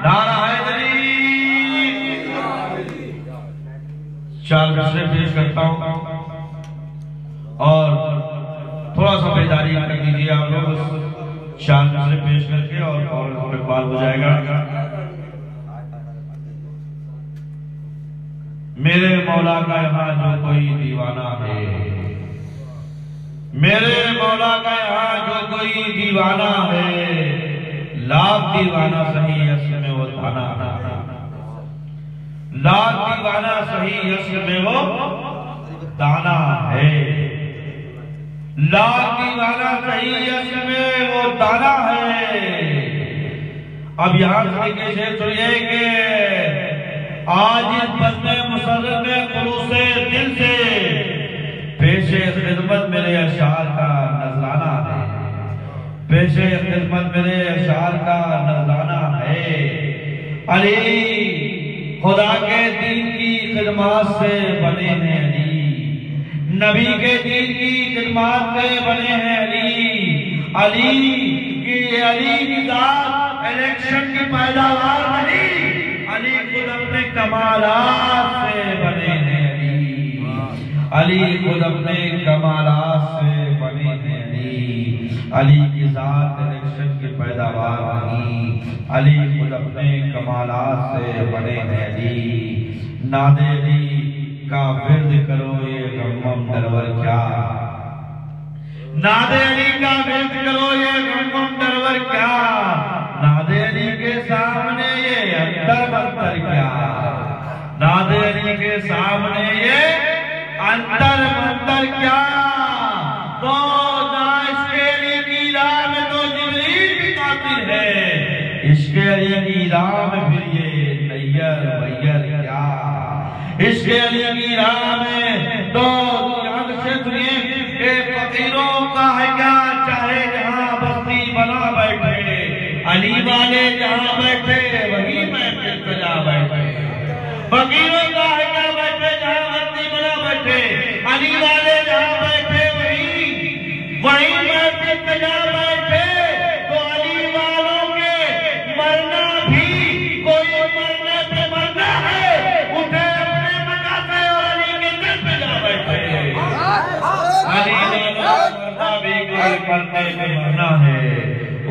نعرہ حیدری۔ چار مصرے پیش کرتا ہوں اور تھوڑا سا بیداری کر دیجیے آپ لوگ، چار مصرے پیش کر کے اور اقبال ہو جائے گا۔ میرے مولا کا یہاں جو کوئی دیوانہ ہے، میرے مولا کا یہاں جو کوئی دیوانہ ہے، لاکھ دیوانہ صحیح اصل میں وہ دانا، لاکھ دیوانہ صحیح اصل میں وہ دانا ہے، لاکھ دیوانہ صحیح اصل میں وہ دانا ہے۔ اب یہاں سے کیسے سنیے کہ آج اس بزم مسرر میں خلوص دل سے پیش خدمت میرے اشعار کا نذرانہ ہے، پیش خدمت میرے اشعار کا نذرانہ ہے۔ علی خدا کے دین کی خدمات سے بنے ہیں علی، نبی کے دین کی خدمات سے بنے ہیں علی، علی کی ذات الیکشن کی پیداوار نہیں، علی خود اپنے کمالات سے بنے ہیں علی، علی خود اپنے کمالات سے بنے ہیں علی، علی کی ذات الیکشن کی پیداوار نہیں، علی خود اپنے کمالات سے بنے ہیں علی۔ ناد علی کا ورد کرو یہ غم درور کیا، ناد علی کا ورد کرو یہ غم درور کیا، ناد علی کے سامنے یہ انتر منتر کیا، ناد علی کے سامنے یہ انتر منتر کیا۔ تو عشق علی کی راہ میں تو جبریل بھی قاتل ہے، عشق علی کی راہ میں پھر یہ نیر ویر کیا، عشق علی کی راہ میں تو یاد سے سنیے کہ فقیروں کا ہے کیا، چاہے جہاں بستی بنا بیٹھے، علی والے جہاں بیٹھے وہی محفل سجا بیٹھے، فقیروں کا ہے کیا بیٹھے جہاں بستی بنا بیٹھے، علی والے جہاں بیٹھے وہی محفل سجا بیٹھے۔ تو علی والوں کے مرنا بھی کوئی مرنے پہ مرنا ہے، اٹھے اپنے مکہ سے اور علی کے دل پہ جا بیٹھے، علی والوں مرنا بھی کوئی مرنے پہ مرنا ہے،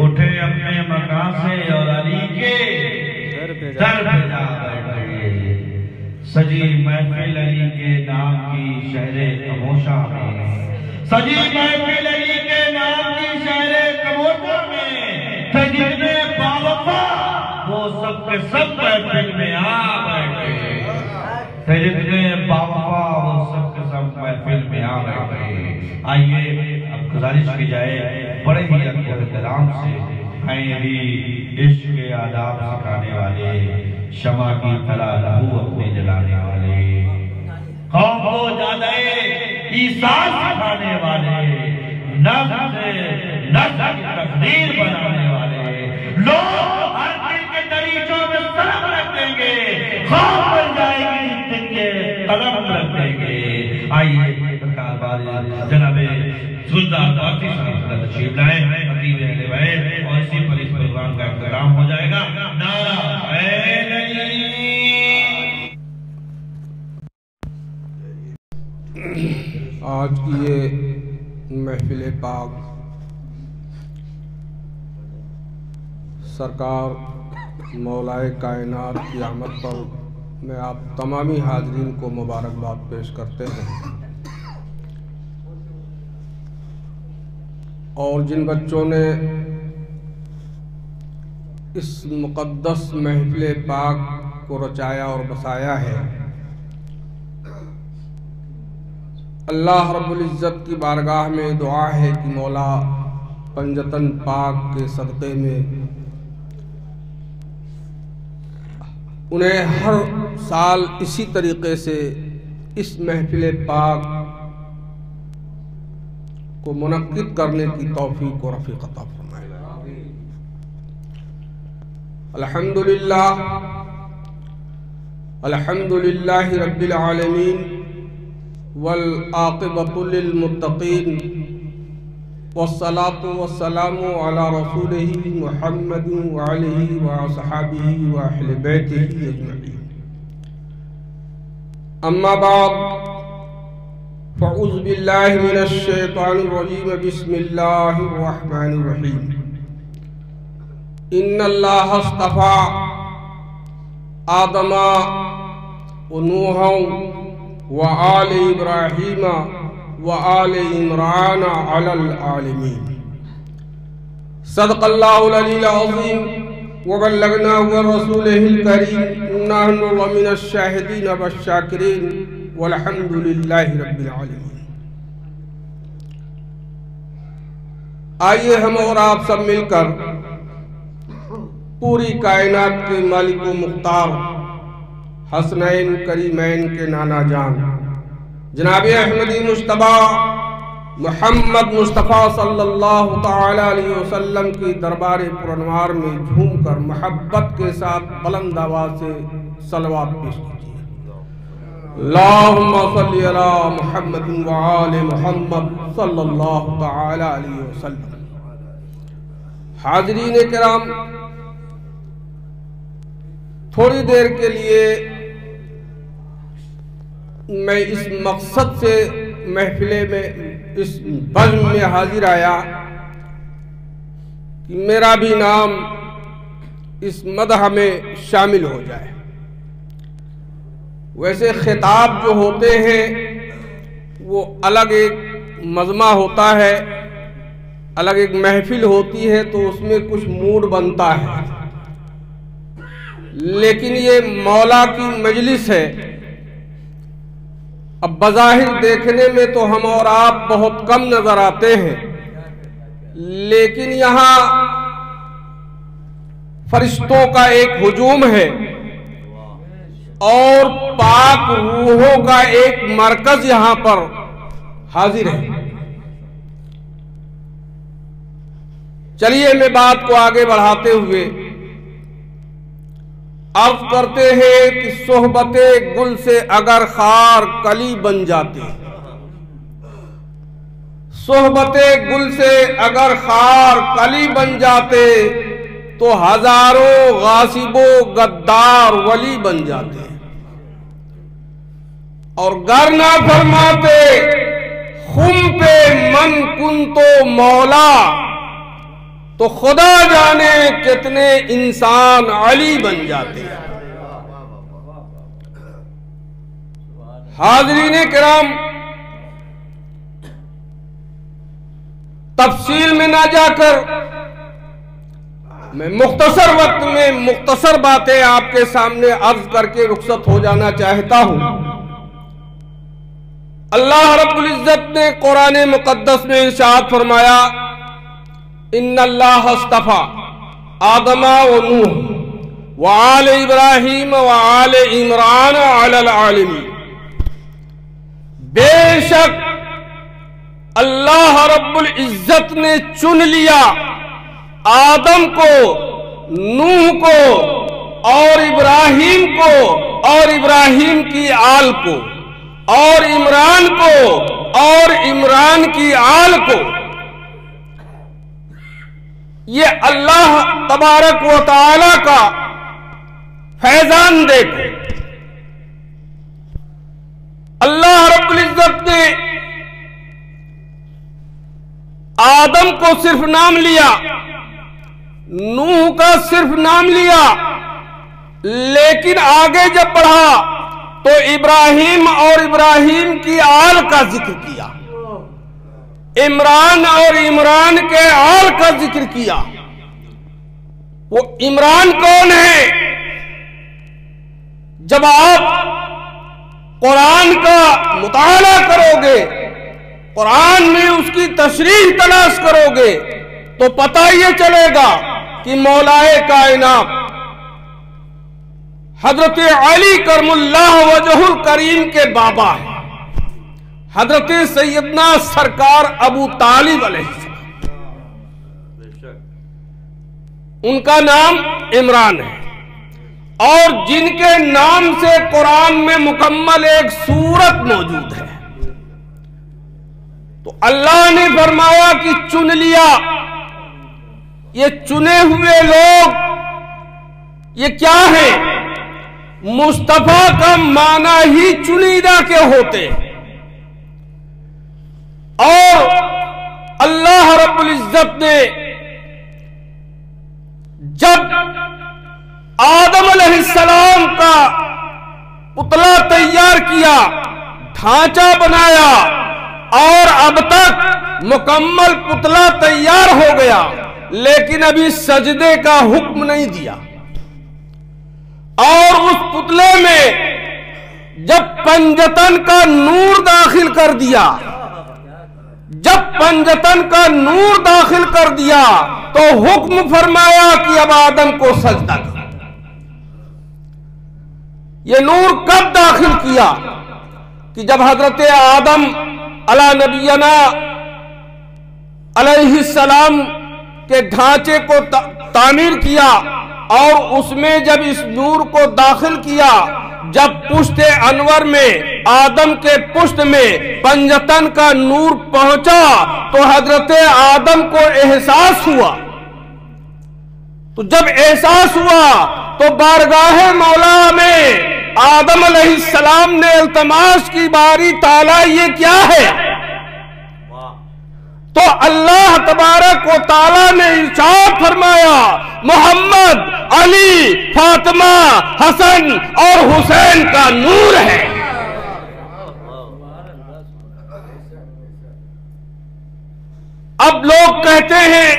اٹھے اپنے مکان سے اور علی کے در پہ جا بیٹھے۔ سجی محفل علی کے نام کی شہر خموشہ میں، سجی محفل علی کے نام کی شہر خموشہ میں، تھے جتنے باوفا وہ سب کے سب محفل میں آ بیٹھے، تھے جتنے باوفا وہ سب کے سب محفل میں آ بیٹھے۔ آئیے اب گزارش کی جائے بڑے ہی احترام سے، ہیں بھی عشق کے آداب سکھانے والے، شمع کی طرح لہو اپنے جلانے والے، قوم کو زیادہ ایثار سکھانے والے، نظم سے نظم کی تقدیر بنانے والے، لوگ ہر دل کے دریچوں میں سلام رکھ دیں گے، خوف بن جائے گی دل کے قلم رکھ دیں گے۔ آئیے جناب سلطان بارتی صاحب تشریف لائیں، خطیب اہل بیت، اور اسی پر اس پروگرام کا اختتام ہو جائے گا۔ نعرہ حیدری۔ آج کی یہ محفل پاک سرکار مولائے کائنات کی آمد پر میں آپ تمامی حاضرین کو مبارکباد پیش کرتے ہیں، اور جن بچوں نے اس مقدس محفل پاک کو رچایا اور بسایا ہے، اللہ رب العزت کی بارگاہ میں دعا ہے کہ مولا پنجتن پاک کے صدقے میں انہیں ہر سال اسی طریقے سے اس محفل پاک کو منعقد کرنے کی توفیق و رفیق عطا فرمائے۔ الحمدللہ رب العالمین والعاقبۃ للمتقین والصلاة والسلام على رسوله محمد وعليه وصحابه وأهل بيته أجمعين. أما بعد فأعوذ بالله من الشيطان الرجيم. بسم الله الرحمن الرحيم. إن الله اصطفى آدم ونوحا وآل إبراهيم وآل عمران على العالمين. صدق الله العلي العظيم وبلغنا ورسوله الكريم. نحن من الشاهدين والشاكرين والحمد لله رب العالمين. آئیے ہم اور آپ سب مل کر پوری کائنات کے مالک و مختار حسنین کریمین کے نانا جان جناب احمدی مجتبی محمد مصطفیٰ صلی اللہ تعالی علیہ وسلم کی دربار پرانوار میں جھوم کر محبت کے ساتھ بلند آواز سے صلوات پیش کیجیے. اللہم صلی علی محمد وآل محمد صلی اللہ تعالی علیہ وسلم. حاضرین کرام، تھوڑی دیر کے لیے میں اس مقصد سے محفلے میں اس بزم میں حاضر آیا کہ میرا بھی نام اس مدح میں شامل ہو جائے. ویسے خطاب جو ہوتے ہیں وہ الگ ایک مجمع ہوتا ہے، الگ ایک محفل ہوتی ہے، تو اس میں کچھ موڈ بنتا ہے. لیکن یہ مولا کی مجلس ہے. اب بظاہر دیکھنے میں تو ہم اور آپ بہت کم نظر آتے ہیں، لیکن یہاں فرشتوں کا ایک ہجوم ہے اور پاک روحوں کا ایک مرکز یہاں پر حاضر ہے. چلیے میں بات کو آگے بڑھاتے ہوئے عرض کرتے ہیں کہ صحبت گل سے اگر خار کلی بن جاتے، صحبت گل سے اگر خار کلی بن جاتے تو ہزاروں غاصب و غدار ولی بن جاتے. اور گر نہ فرماتے خم پہ من کن تو مولا، تو خدا جانے کتنے انسان علی بن جاتے ہیں. حاضرین کرام، تفصیل میں نہ جا کر میں مختصر وقت میں مختصر باتیں آپ کے سامنے عرض کر کے رخصت ہو جانا چاہتا ہوں. اللہ رب العزت نے قرآن مقدس میں ارشاد فرمایا، ان اللہ اصطفیٰ آدم و نوح وآل ابراہیم وآل عمران علی العالمین. بے شک اللہ رب العزت نے چن لیا آدم کو، نوح کو اور ابراہیم کو اور ابراہیم کی آل کو اور عمران کو اور عمران کی آل کو. یہ اللہ تبارک و تعالی کا فیضان دیکھو. اللہ رب العزت نے آدم کو صرف نام لیا، نوح کا صرف نام لیا، لیکن آگے جب بڑھا تو ابراہیم اور ابراہیم کی آل کا ذکر کیا، عمران اور عمران کے آل کا ذکر کیا. وہ عمران کون ہے؟ جب آپ قرآن کا مطالعہ کرو گے، قرآن میں اس کی تشریح تلاش کرو گے تو پتہ یہ چلے گا کہ مولائے کائنات حضرت علی کرم اللہ وجہ الکریم کے بابا ہیں، حضرت سیدنا سرکار ابو طالب علیہ السلام. ان کا نام عمران ہے، اور جن کے نام سے قرآن میں مکمل ایک سورت موجود ہے. تو اللہ نے فرمایا کہ چن لیا. یہ چنے ہوئے لوگ یہ کیا ہے؟ مصطفیٰ کا معنی ہی چنیدہ کے ہوتے. اور اللہ رب العزت نے جب آدم علیہ السلام کا پتلا تیار کیا، ڈھانچہ بنایا، اور اب تک مکمل پتلا تیار ہو گیا، لیکن ابھی سجدے کا حکم نہیں دیا. اور اس پتلے میں جب پنجتن کا نور داخل کر دیا، تو حکم فرمایا کہ اب آدم کو سجدہ کر. یہ نور کب داخل کیا؟ کہ جب حضرت آدم علی نبینا علیہ السلام کے ڈھانچے کو تعمیر کیا، اور اس میں جب اس نور کو داخل کیا، جب پشت انور میں آدم کے پشت میں پنجتن کا نور پہنچا تو حضرت آدم کو احساس ہوا. تو جب احساس ہوا تو بارگاہ مولا میں آدم علیہ السلام نے التماس کی، باری تعالیٰ یہ کیا ہے؟ تو اللہ تبارک و تعالیٰ نے ارشاد فرمایا محمد، علی، فاطمہ، حسن اور حسین کا نور ہے. اب لوگ کہتے ہیں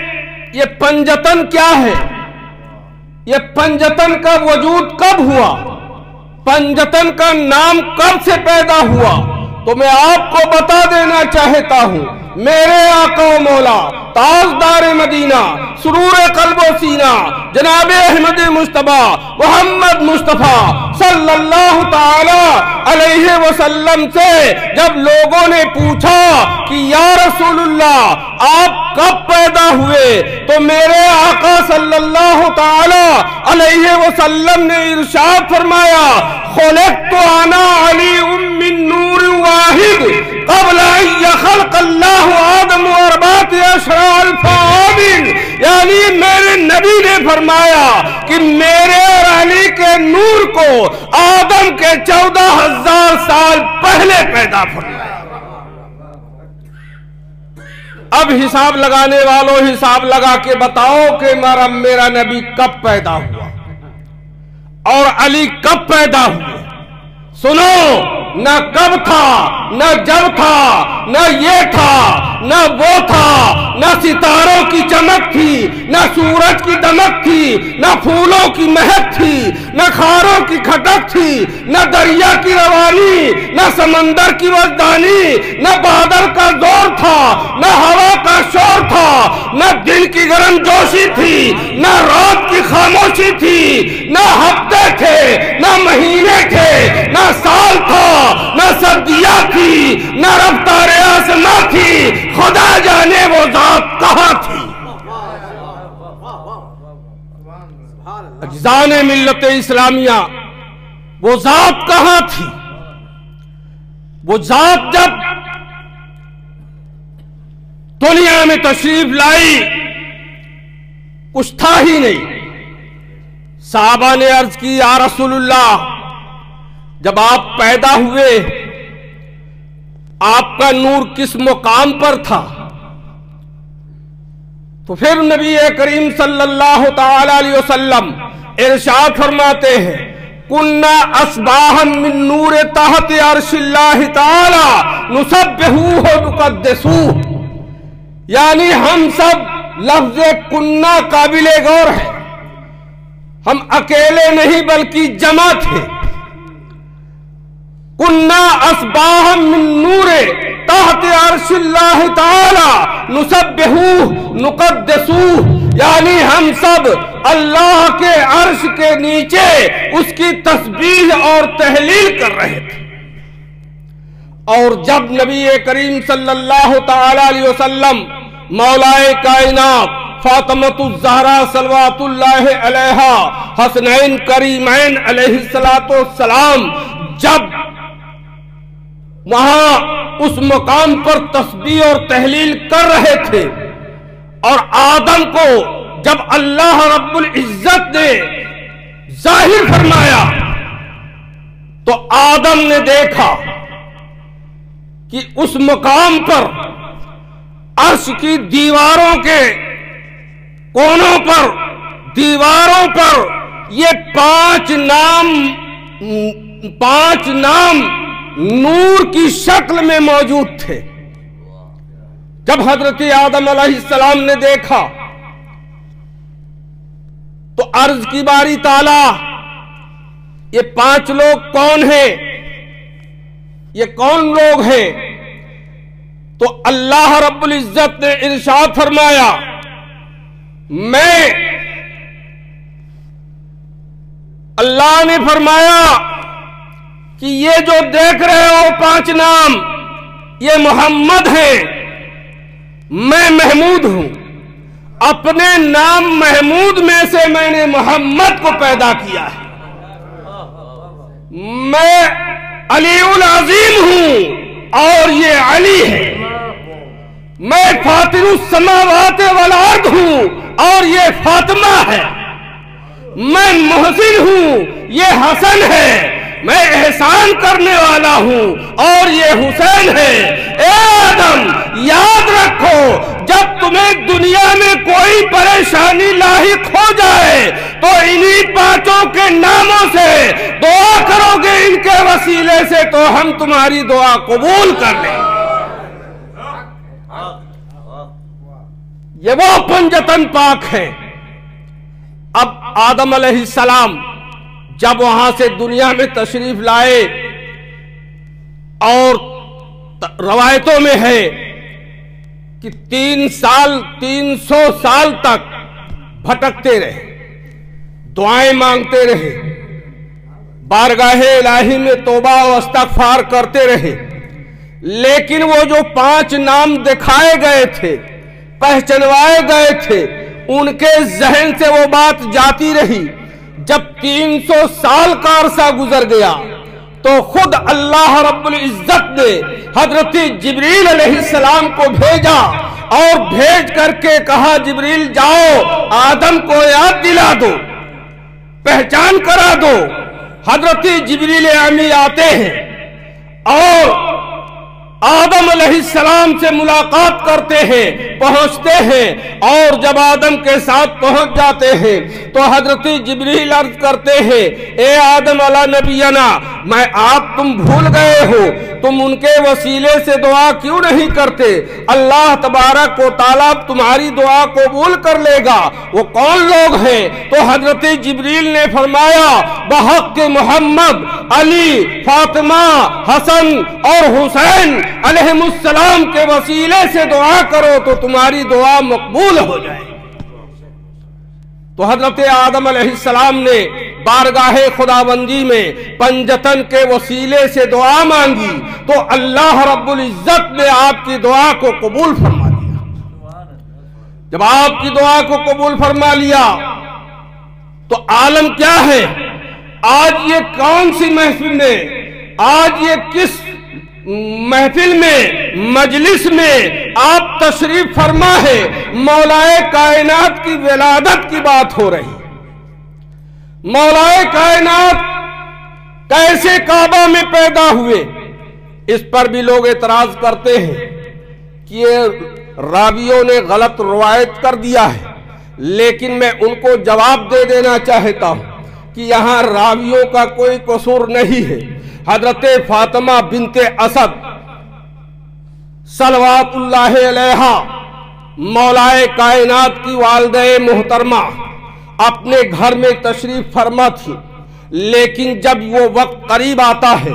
یہ پنجتن کیا ہے؟ یہ پنجتن کا وجود کب ہوا؟ پنجتن کا نام کب سے پیدا ہوا؟ تو میں آپ کو بتا دینا چاہتا ہوں، میرے آقا و مولا تاجدار مدینہ سرور قلب و سینہ جناب احمد مصطفیٰ محمد مصطفیٰ صلی اللہ تعالی علیہ وسلم سے جب لوگوں نے پوچھا کہ یا رسول اللہ آپ کب پیدا ہوئے، تو میرے آقا صلی اللہ تعالی علیہ وسلم نے ارشاد فرمایا خلقت انا علی من نور واحد قبل ان يخلق اللہ آدم اربعۃ الف عام. یعنی میرے نبی نے فرمایا کہ میرے اور علی کے نور کو آدم کے 14,000 سال پہلے پیدا فرمایا. اب حساب لگانے والوں حساب لگا کے بتاؤ کہ میرا نبی کب پیدا ہوا اور علی کب پیدا ہوئے. سنو، نہ کب تھا، نہ جب تھا، نہ یہ تھا، نہ وہ تھا، نہ ستاروں کی چمک تھی، نہ سورج کی دمک تھی، نہ پھولوں کی مہک تھی، نہ خاروں کی کھٹک تھی، نہ دریا کی روانی، نہ سمندر کی وزدانی، نہ بادل کا زور تھا، نہ ہوا کا شور تھا، نہ دن کی گرم جوشی تھی، نہ رات کی خاموشی تھی، نہ ہفتے تھے، نہ مہینے تھے، نہ سال تھا، نہ سردیاں تھی، نہ رفتار آسماں تھی. خدا جانے وہ ذات کہاں تھی. اجزان ملت اسلامیہ وہ ذات کہاں تھی؟ وہ ذات جب دنیا میں تشریف لائی کچھ تھا ہی نہیں. صحابہ نے عرض کی یا رسول اللہ جب آپ پیدا ہوئے آپ کا نور کس مقام پر تھا؟ تو پھر نبی کریم صلی اللہ تعالی علیہ وسلم ارشاد فرماتے ہیں کننا اصباحا من نور تحت عرش اللہ تعالی نسبحوہ نقدسوہ. یعنی ہم سب لفظ کننا قابل غور ہے، ہم اکیلے نہیں بلکہ جمع تھے. کننا اصباحا من نور تحت عرش اللہ تعالی نسبحوہ نقدسوہ. یعنی ہم سب اللہ کے عرش کے نیچے اس کی تسبیح اور تہلیل کر رہے تھے. اور جب نبی کریم صلی اللہ تعالی علیہ وسلم مولائے کائنات فاطمۃ الزہرا صلوات اللہ علیہا حسنین کریمین علیہ السلام جب وہاں اس مقام پر تسبیح اور تحلیل کر رہے تھے، اور آدم کو جب اللہ رب العزت نے ظاہر فرمایا تو آدم نے دیکھا کہ اس مقام پر عرش کی دیواروں کے کونوں پر، دیواروں پر یہ پانچ نام نور کی شکل میں موجود تھے۔ جب حضرت آدم علیہ السلام نے دیکھا تو عرض کی باری تعالیٰ یہ 5 لوگ کون ہیں، یہ کون لوگ ہیں؟ تو اللہ رب العزت نے ارشاد فرمایا، اللہ نے فرمایا کہ یہ جو دیکھ رہے ہو 5 نام یہ محمد ہیں، میں محمود ہوں، اپنے نام محمود میں سے میں نے محمد کو پیدا کیا ہے، میں علی العظیم ہوں اور یہ علی ہے، میں فاطر السماوات والارض ہوں اور یہ فاطمہ ہے، میں محسن ہوں یہ حسن ہے، میں احسان کرنے والا ہوں اور یہ حسین ہے۔ اے آدم یاد رکھو، جب تمہیں دنیا میں کوئی پریشانی لاحق ہو جائے تو انہی 5 کے ناموں سے دعا کرو گے، ان کے وسیلے سے تو ہم تمہاری دعا قبول کر لیں۔ یہ وہ پنجتن پاک ہیں۔ اب آدم علیہ السلام جب وہاں سے دنیا میں تشریف لائے، اور روایتوں میں ہے کہ 300 سال تک بھٹکتے رہے، دعائیں مانگتے رہے، بارگاہ الہی میں توبہ و استغفار کرتے رہے، لیکن وہ جو 5 نام دکھائے گئے تھے، پہچنوائے گئے تھے، ان کے ذہن سے وہ بات جاتی رہی۔ جب 300 سال کا عرصہ گزر گیا تو خود اللہ رب العزت نے حضرت جبریل علیہ السلام کو بھیجا، اور بھیج کر کے کہا، جبریل جاؤ آدم کو یاد دلا دو، پہچان کرا دو۔ حضرت جبریل امی آتے ہیں اور آدم علیہ السلام سے ملاقات کرتے ہیں، پہنچتے ہیں، اور جب آدم کے ساتھ پہنچ جاتے ہیں تو حضرت جبریل عرض کرتے ہیں، اے آدم علیہ نبینا، میں آپ تم بھول گئے ہو، تم ان کے وسیلے سے دعا کیوں نہیں کرتے؟ اللہ تبارک و تعالیٰ تمہاری دعا قبول کر لے گا۔ وہ کون لوگ ہیں؟ تو حضرت جبریل نے فرمایا، بحق محمد، علی، فاطمہ، حسن اور حسین علیہم السلام کے وسیلے سے دعا کرو تو تمہاری دعا مقبول ہو جائے۔ تو حضرت آدم علیہ السلام نے بارگاہ خداوندی میں پنجتن کے وسیلے سے دعا مانگی تو اللہ رب العزت نے آپ کی دعا کو قبول فرما لیا۔ جب آپ کی دعا کو قبول فرما لیا تو عالم کیا ہے؟ آج یہ کون سی محفل میں، آج یہ کس محفل میں، مجلس میں آپ تشریف فرما ہے؟ مولا کائنات کی ولادت کی بات ہو رہی۔ مولا کائنات کیسے کعبہ میں پیدا ہوئے؟ اس پر بھی لوگ اعتراض کرتے ہیں کہ یہ راویوں نے غلط روایت کر دیا ہے، لیکن میں ان کو جواب دے دینا چاہتا ہوں کہ یہاں راویوں کا کوئی قصور نہیں ہے۔ حضرت فاطمہ بنت اسد صلوات اللہ علیہا، مولا کائنات کی والدہ محترمہ، اپنے گھر میں تشریف فرما تھی، لیکن جب وہ وقت قریب آتا ہے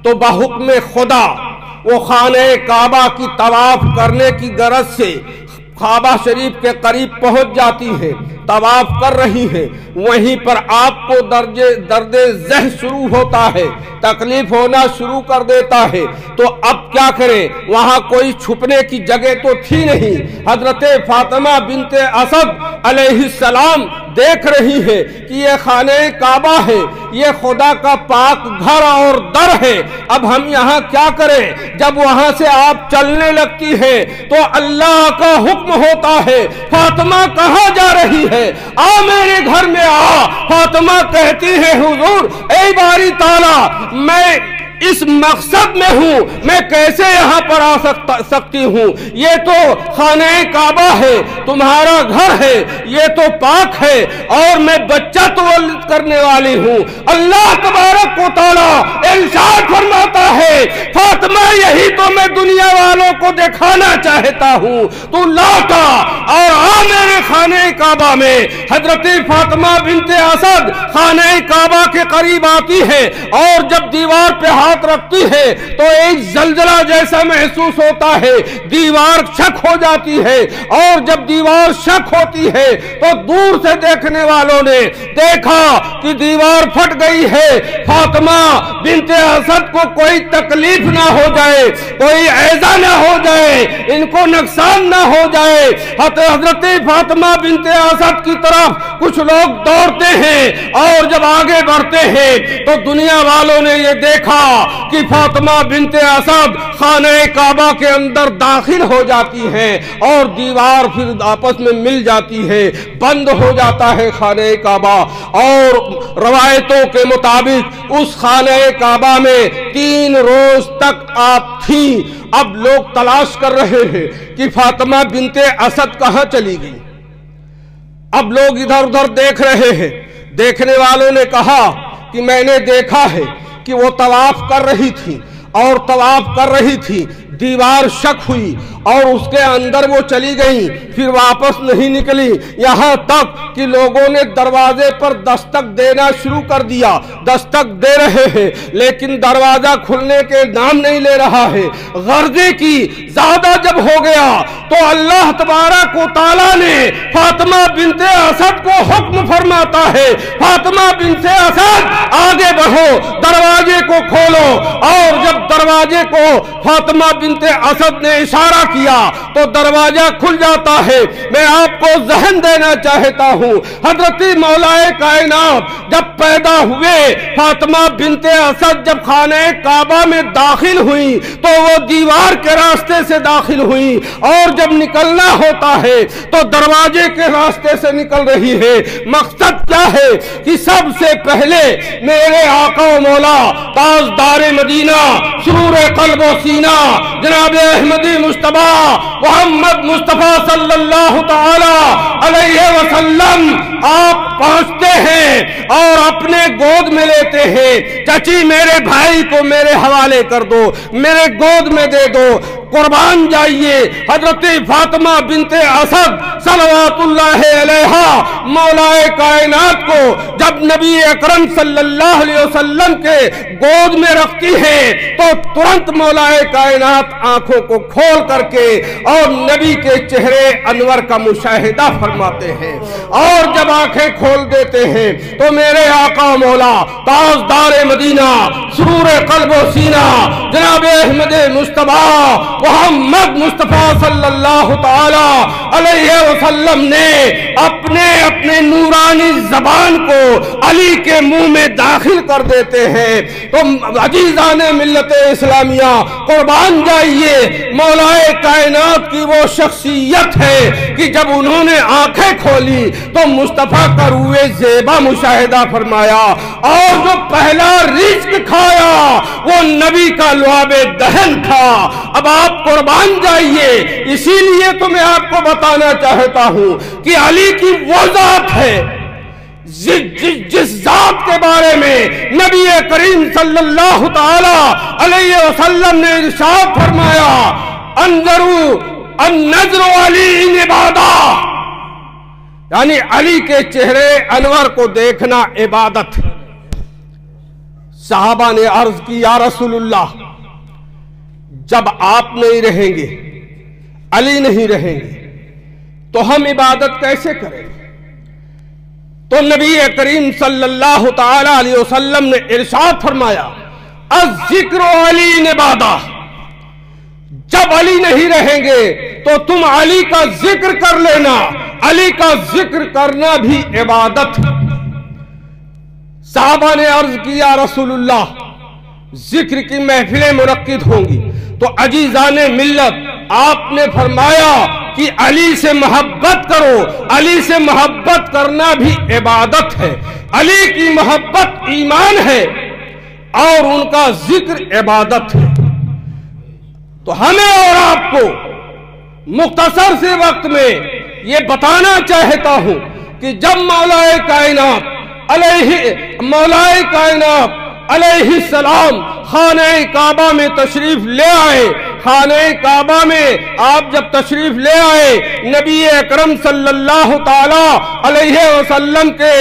تو بحکم خدا وہ خانہ کعبہ کی طواف کرنے کی غرض سے کعبہ شریف کے قریب پہنچ جاتی ہے، طواف کر رہی ہیں۔ وہیں پر آپ کو درد ذہ شروع ہوتا ہے، تکلیف ہونا شروع کر دیتا ہے، تو اب کیا کریں؟ وہاں کوئی چھپنے کی جگہ تو تھی نہیں۔ حضرت فاطمہ بنت اسد علیہ السلام دیکھ رہی ہے کہ یہ خانہ کعبہ ہے، یہ خدا کا پاک گھر اور در ہے، اب ہم یہاں کیا کریں؟ جب وہاں سے آپ چلنے لگتی ہے تو اللہ کا حکم ہوتا ہے، فاطمہ کہاں جا رہی ہے؟ آ میرے گھر میں آ۔ فاطمہ کہتی ہے حضور اے باری تعالیٰ، میں اس مقصد میں ہوں، میں کیسے یہاں پر آ سکتی ہوں؟ یہ تو خانہ کعبہ ہے، تمہارا گھر ہے، یہ تو پاک ہے، اور میں بچہ تولد کرنے والی ہوں۔ اللہ تبارک و تعالیٰ ارشاد فرماتا ہے فاطمہ یہی تو میں دنیا والوں کو دکھانا چاہتا ہوں، تو لوٹا اور آ میرے خانہ کعبہ میں۔ حضرت فاطمہ بنت اسد خانہ کعبہ کے قریب آتی ہے، اور جب دیوار پہ ہاتھ رکھتی ہے تو ایک زلزلہ جیسا محسوس ہوتا ہے، دیوار شک ہو جاتی ہے، اور جب دیوار شک ہوتی ہے تو دور سے دیکھنے والوں نے دیکھا کہ دیوار پھٹ گئی ہے۔ فاطمہ بنت اسد کو کوئی تکلیف نہ ہو جائے، کوئی ایذا نہ ہو جائے، ان کو نقصان نہ ہو جائے، حضرت فاطمہ بنت اسد کی طرف کچھ لوگ دوڑتے ہیں، اور جب آگے بڑھتے ہیں تو دنیا والوں نے یہ دیکھا کہ فاطمہ بنت اسد خانہ کعبہ کے اندر داخل ہو جاتی ہے، اور دیوار پھر آپس میں مل جاتی ہے، بند ہو جاتا ہے خانہ کعبہ۔ اور روایتوں کے مطابق اس خانہ کعبہ میں 3 روز تک آپ تھیں۔ اب لوگ تلاش کر رہے ہیں کہ فاطمہ بنت اسد کہاں چلی گئی۔ اب لوگ ادھر ادھر دیکھ رہے ہیں۔ دیکھنے والوں نے کہا کہ میں نے دیکھا ہے کہ وہ طواف کر رہی تھی، اور طواف کر رہی تھی، دیوار شک ہوئی اور اس کے اندر وہ چلی گئی، پھر واپس نہیں نکلی، یہاں تک کہ لوگوں نے دروازے پر دستک دینا شروع کر دیا۔ دستک دے رہے ہیں لیکن دروازہ کھلنے کے نام نہیں لے رہا ہے۔ غرضے کی زیادہ جب ہو گیا تو اللہ تبارک و تعالیٰ نے فاطمہ بنت اسد کو حکم فرماتا ہے فاطمہ بنت اسد آگے بڑھو، دروازے کو کھولو۔ اور جب دروازے کو فاطمہ بنت اسد نے اشارہ کیا تو دروازہ کھل جاتا ہے۔ میں آپ کو ذہن دینا چاہتا ہوں، حضرت مولا کائنات جب پیدا ہوئے، فاطمہ بنت اسد جب خانہ کعبہ میں داخل ہوئی تو وہ دیوار کے راستے سے داخل ہوئی، اور جب نکلنا ہوتا ہے تو دروازے کے راستے سے نکل رہی ہے۔ مقصد کیا ہے کہ سب سے پہلے میرے آقا و مولا تاجدار مدینہ سرور قلب و سینہ جناب احمدی مصطفیٰ محمد مصطفیٰ صلی اللہ تعالی علیہ وسلم آپ پہنچتے ہیں اور اپنے گود میں لیتے ہیں۔ چچی میرے بھائی کو میرے حوالے کر دو، میرے گود میں دے دو، قربان جائیے۔ حضرت فاطمہ بنت اسد صلوات اللہ علیہا مولا کائنات کو جب نبی اکرم صلی اللہ علیہ وسلم کے گود میں رکھتی ہے تو ترنت مولا کائنات آنکھوں کو کھول کر کے اور نبی کے چہرے انور کا مشاہدہ فرماتے ہیں، اور جب آنکھیں کھول دیتے ہیں تو میرے آقا مولا تاجدار مدینہ سرور قلب و سینہ جناب احمد مصطفیٰ محمد مصطفیٰ صلی اللہ تعالی علیہ وسلم نے اپنے نورانی زبان کو علی کے منہ میں داخل کر دیتے ہیں۔ تو عزیزان ملت اسلامیہ قربان جائیے، مولا کائنات کی وہ شخصیت ہے کہ جب انہوں نے آنکھیں کھولی تو مصطفیٰ کا روئے زیبا مشاہدہ فرمایا، اور جو پہلا رزق کھایا وہ نبی کا لعاب دہن تھا۔ اب آپ قربان جائیے، اسی لیے تو میں آپ کو بتانا چاہتا ہوں کہ علی کی وہ ذات ہے جس ذات کے بارے میں نبی کریم صلی اللہ تعالی علیہ وسلم نے ارشاد فرمایا النظر علی عبادہ، یعنی علی کے چہرے انور کو دیکھنا عبادت۔ صحابہ نے عرض کی یا رسول اللہ، جب آپ نہیں رہیں گے، علی نہیں رہیں گے تو ہم عبادت کیسے کریں؟ تو نبی کریم صلی اللہ تعالی علیہ وسلم نے ارشاد فرمایا الذکر علی عبادہ، جب علی نہیں رہیں گے تو تم علی کا ذکر کر لینا، علی کا ذکر کرنا بھی عبادت ہے۔ صحابہ نے عرض کیا رسول اللہ ذکر کی محفلیں منعقد ہوں گی تو عزیزان ملت آپ نے فرمایا کہ علی سے محبت کرو، علی سے محبت کرنا بھی عبادت ہے، علی کی محبت ایمان ہے اور ان کا ذکر عبادت ہے۔ تو ہمیں اور آپ کو مختصر سے وقت میں یہ بتانا چاہتا ہوں کہ جب مولا کائنات علیہ السلام خانہ کعبہ میں تشریف لے آئے، خانہ کعبہ میں آپ جب تشریف لے آئے، نبی اکرم صلی اللہ تعالی علیہ وسلم کے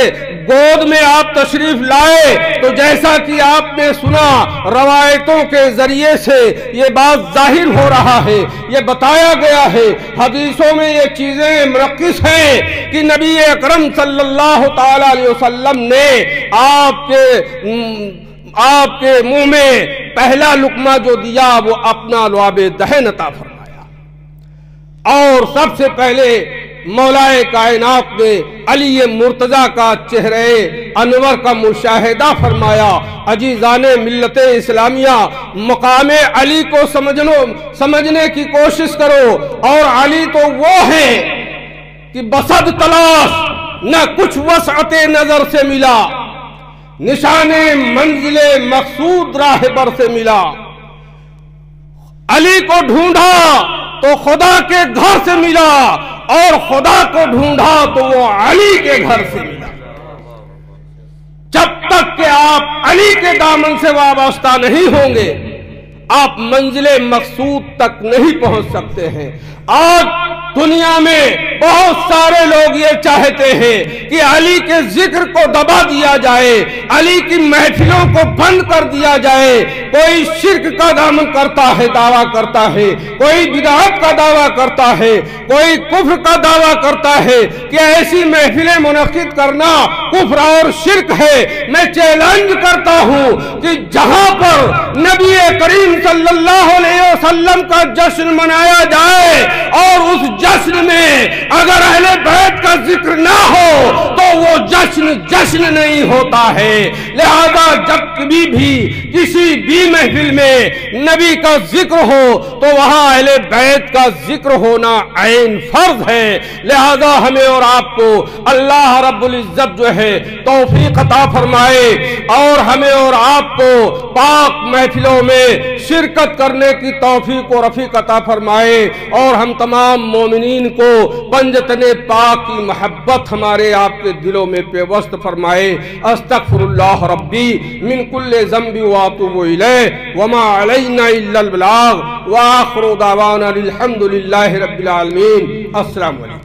گود میں آپ تشریف لائے تو جیسا کہ آپ نے سنا روایتوں کے ذریعے سے یہ بات ظاہر ہو رہا ہے، یہ بتایا گیا ہے، حدیثوں میں یہ چیزیں مرکز ہیں کہ نبی اکرم صلی اللہ تعالی علیہ وسلم نے آپ کے منہ میں پہلا لقمہ جو دیا وہ اپنا لعاب دہن عطا فرمایا اور سب سے پہلے مولا کائنات نے علی مرتضیٰ کا چہرے انور کا مشاہدہ فرمایا۔ عزیزان ملت اسلامیہ مقام علی کو سمجھنے کی کوشش کرو، اور علی تو وہ ہے کہ بسد تلاش نہ کچھ وسعت نظر سے ملا، نشان منزل مقصود راہبر سے ملا۔ علی کو ڈھونڈا تو خدا کے گھر سے ملا، اور خدا کو ڈھونڈا تو وہ علی کے گھر سے ملا۔ جب تک کہ آپ علی کے دامن سے وابستہ نہیں ہوں گے آپ منزل مقصود تک نہیں پہنچ سکتے ہیں۔ آج دنیا میں بہت سارے لوگ یہ چاہتے ہیں کہ علی کے ذکر کو دبا دیا جائے، علی کی محفلوں کو بند کر دیا جائے۔ کوئی شرک کا دامن کرتا ہے، دعویٰ کرتا ہے، کوئی بدعت کا دعویٰ کرتا ہے، کوئی کفر کا دعویٰ کرتا ہے کہ ایسی محفلیں منعقد کرنا کفر اور شرک ہے۔ میں چیلنج کرتا ہوں کہ جہاں پر نبی کریم صلی اللہ علیہ وسلم کا جشن منایا جائے اور اس جشن میں اگر اہل بیت کا ذکر نہ ہو تو وہ جشن نہیں ہوتا ہے۔ لہذا جب کبھی بھی کسی بھی محفل میں نبی کا ذکر ہو تو وہاں اہل بیت کا ذکر ہونا عین فرض ہے۔ لہذا ہمیں اور آپ کو اللہ رب العزت جو ہے توفیق عطا فرمائے اور ہمیں اور آپ کو پاک محفلوں میں شرکت کرنے کی توفیق و رفیق عطا فرمائے، اور ہم تمام مومنین کو پنجتن پاک کی محبت ہمارے آپ کے دلوں میں پیوست فرمائے۔ استغفر اللہ ربی من کل ذنب واتوب الیہ وما علینا الا البلاغ وآخر دعوانا الحمد للہ رب العالمین۔ السلام علیکم۔